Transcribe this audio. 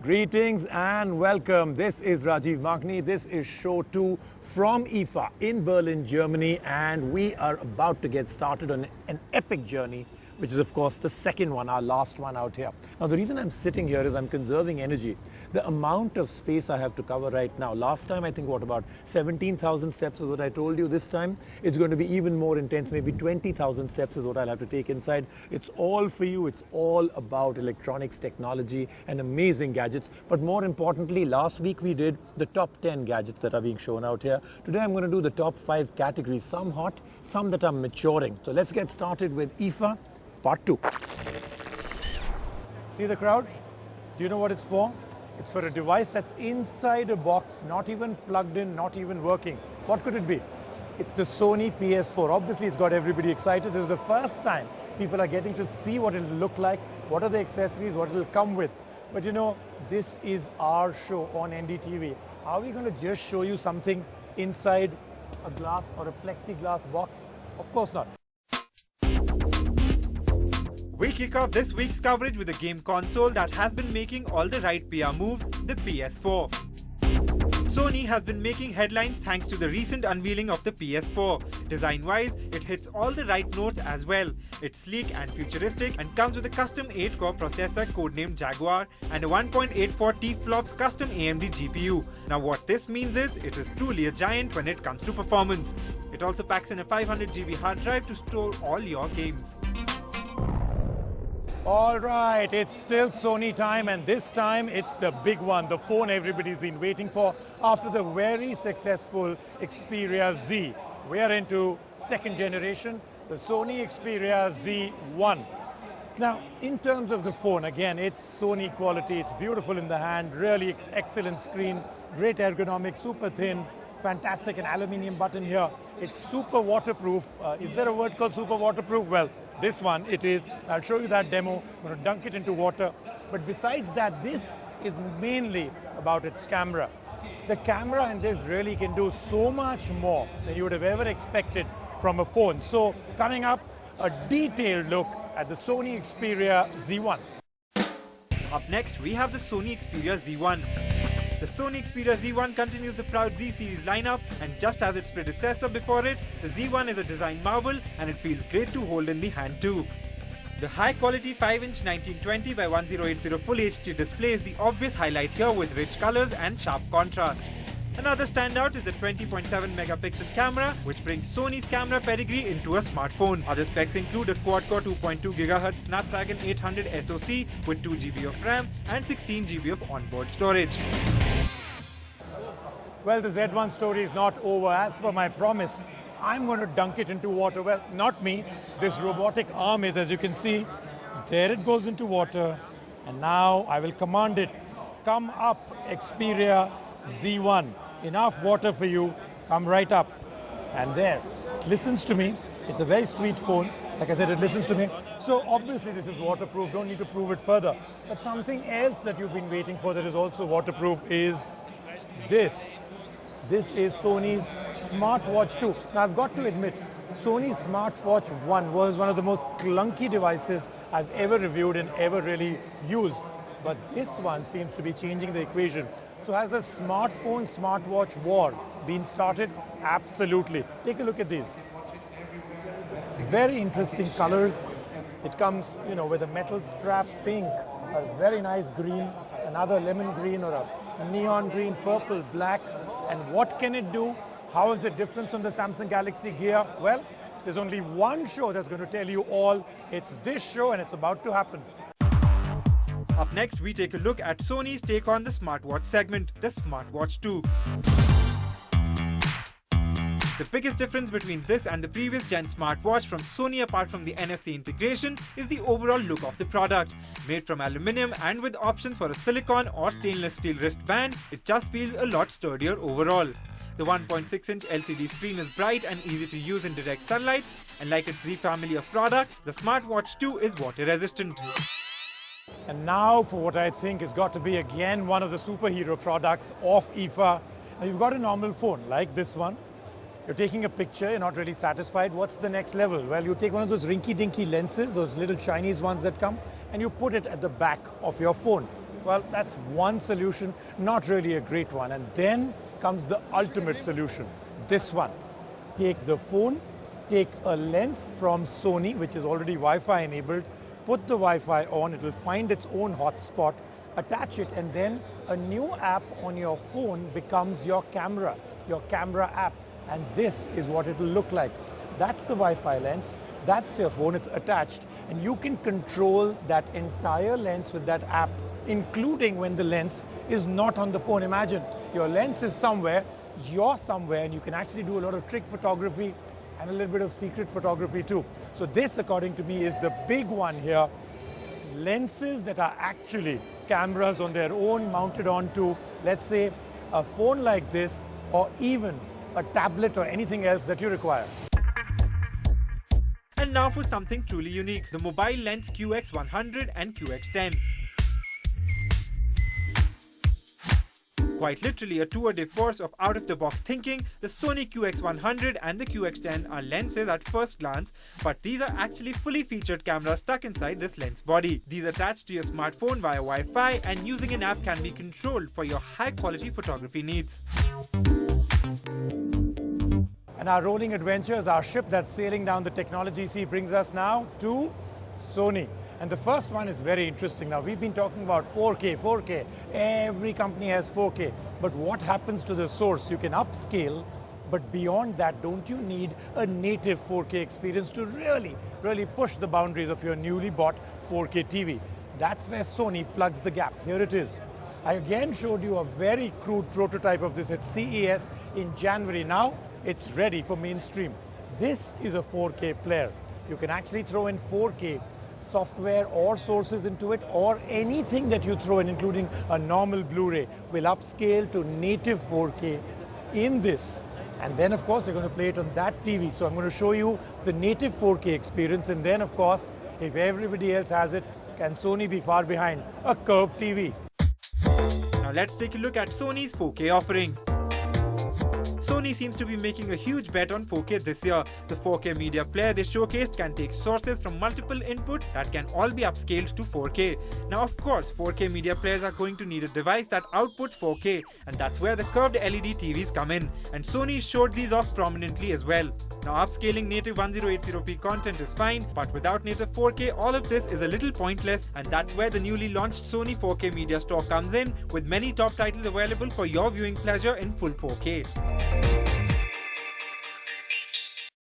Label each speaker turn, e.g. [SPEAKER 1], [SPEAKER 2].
[SPEAKER 1] Greetings and welcome. This is Rajiv Makhni. This is show 2 from IFA in Berlin, Germany, and we are about to get started on an epic journey, which is of course the second one, our last one out here. Now the reason I'm sitting here is I'm conserving energy. The amount of space I have to cover right now, last time I think about 17,000 steps is what I told you. This time it's going to be even more intense, maybe 20,000 steps is what I'll have to take inside. It's all for you. It's all about electronics, technology and amazing gadgets. But more importantly, last week we did the top 10 gadgets that are being shown out here. Today I'm going to do the top 5 categories, some hot, some that are maturing. So let's get started with IFA Part 2. See the crowd? Do you know what it's for? It's for a device that's inside a box, not even plugged in, not even working. What could it be? It's the Sony PS4. Obviously, it's got everybody excited. This is the first time people are getting to see what it'll look like, what are the accessories, what it'll come with. But you know, this is our show on NDTV. Are we going to just show you something inside a glass or a plexiglass box? Of course not.
[SPEAKER 2] We kick off this week's coverage with a game console that has been making all the right PR moves, the PS4. Sony has been making headlines thanks to the recent unveiling of the PS4. Design-wise, it hits all the right notes as well. It's sleek and futuristic and comes with a custom 8-core processor codenamed Jaguar and a 1.84 T-flops custom AMD GPU. Now what this means is, it is truly a giant when it comes to performance. It also packs in a 500GB hard drive to store all your games.
[SPEAKER 1] All right, it's still Sony time, and this time it's the big one, the phone everybody's been waiting for after the very successful Xperia Z. We are into second generation, the Sony Xperia Z1. Now, in terms of the phone, again, it's Sony quality, it's beautiful in the hand, really excellent screen, great ergonomics, super thin, fantastic, an aluminium button here. It's super waterproof. Is there a word called super waterproof? Well, this one, it is. I'll show you that demo. I'm going to dunk it into water. But besides that, this is mainly about its camera. The camera in this really can do so much more than you would have ever expected from a phone. So coming up, a detailed look at the Sony Xperia Z1.
[SPEAKER 2] Up next, we have the Sony Xperia Z1. The Sony Xperia Z1 continues the proud Z series lineup, and just as its predecessor before it, the Z1 is a design marvel and it feels great to hold in the hand too. The high-quality 5-inch 1920 by 1080 Full HD display is the obvious highlight here with rich colors and sharp contrast. Another standout is the 20.7 megapixel camera, which brings Sony's camera pedigree into a smartphone. Other specs include a quad-core 2.2 GHz Snapdragon 800 SoC with 2GB of RAM and 16GB of onboard storage.
[SPEAKER 1] Well, the Z1 story is not over. As per my promise, I'm going to dunk it into water. Well, not me. This robotic arm is, as you can see, there it goes into water. And now I will command it. Come up, Xperia Z1. Enough water for you. Come right up. And there. It listens to me. It's a very sweet phone. Like I said, it listens to me. So obviously this is waterproof. Don't need to prove it further. But something else that you've been waiting for that is also waterproof is this. This is Sony's SmartWatch 2. Now I've got to admit, Sony's SmartWatch 1 was one of the most clunky devices I've ever reviewed and ever really used. But this one seems to be changing the equation. So has the smartphone smartwatch war been started? Absolutely. Take a look at these. Very interesting colors. It comes, with a metal strap, pink, a very nice green, another lemon green or a neon green, purple, black. And what can it do? How is it different from the Samsung Galaxy Gear? Well, there's only one show that's going to tell you all. It's this show, and it's about to happen.
[SPEAKER 2] Up next, we take a look at Sony's take on the smartwatch segment, the SmartWatch 2. The biggest difference between this and the previous gen smartwatch from Sony, apart from the NFC integration, is the overall look of the product. Made from aluminium and with options for a silicone or stainless steel wristband, it just feels a lot sturdier overall. The 1.6-inch LCD screen is bright and easy to use in direct sunlight, and like its Z family of products, the SmartWatch 2 is water resistant.
[SPEAKER 1] And now for what I think has got to be again one of the superhero products of IFA. Now you've got a normal phone like this one. You're taking a picture, you're not really satisfied. What's the next level? Well, you take one of those rinky-dinky lenses, those little Chinese ones that come, and you put it at the back of your phone. Well, that's one solution, not really a great one. And then comes the ultimate solution, this one. Take the phone, take a lens from Sony, which is already Wi-Fi enabled, put the Wi-Fi on, it will find its own hotspot, attach it, and then a new app on your phone becomes your camera app. And this is what it will look like. That's the Wi-Fi lens, that's your phone, it's attached, and you can control that entire lens with that app, including when the lens is not on the phone. Imagine your lens is somewhere, you're somewhere, and you can actually do a lot of trick photography and a little bit of secret photography too. So this, according to me, is the big one here. Lenses that are actually cameras on their own, mounted onto, let's say, a phone like this, or even a tablet or anything else that you require.
[SPEAKER 2] And now for something truly unique, the mobile lens QX100 and QX10. Quite literally a tour de force of out-of-the-box thinking, the Sony QX100 and the QX10 are lenses at first glance, but these are actually fully featured cameras stuck inside this lens body. These attach to your smartphone via Wi-Fi, and using an app can be controlled for your high-quality photography needs.
[SPEAKER 1] And our rolling adventures, our ship that's sailing down the technology sea, brings us now to Sony. And the first one is very interesting. Now, we've been talking about 4K. Every company has 4K. But what happens to the source? You can upscale, but beyond that, don't you need a native 4K experience to really push the boundaries of your newly bought 4K TV? That's where Sony plugs the gap. Here it is. I again showed you a very crude prototype of this at CES in January. Now, it's ready for mainstream. This is a 4K player. You can actually throw in 4K software or sources into it, or anything that you throw in, including a normal Blu-ray, will upscale to native 4K in this. And then, of course, they're going to play it on that TV. So I'm going to show you the native 4K experience. And then, of course, if everybody else has it, can Sony be far behind? A curved TV.
[SPEAKER 2] Now let's take a look at Sony's 4K offerings. Sony seems to be making a huge bet on 4K this year. The 4K media player they showcased can take sources from multiple inputs that can all be upscaled to 4K. Now, of course, 4K media players are going to need a device that outputs 4K, and that's where the curved LED TVs come in. And Sony showed these off prominently as well. Now, upscaling native 1080p content is fine, but without native 4K, all of this is a little pointless, and that's where the newly launched Sony 4K media store comes in, with many top titles available for your viewing pleasure in full 4K.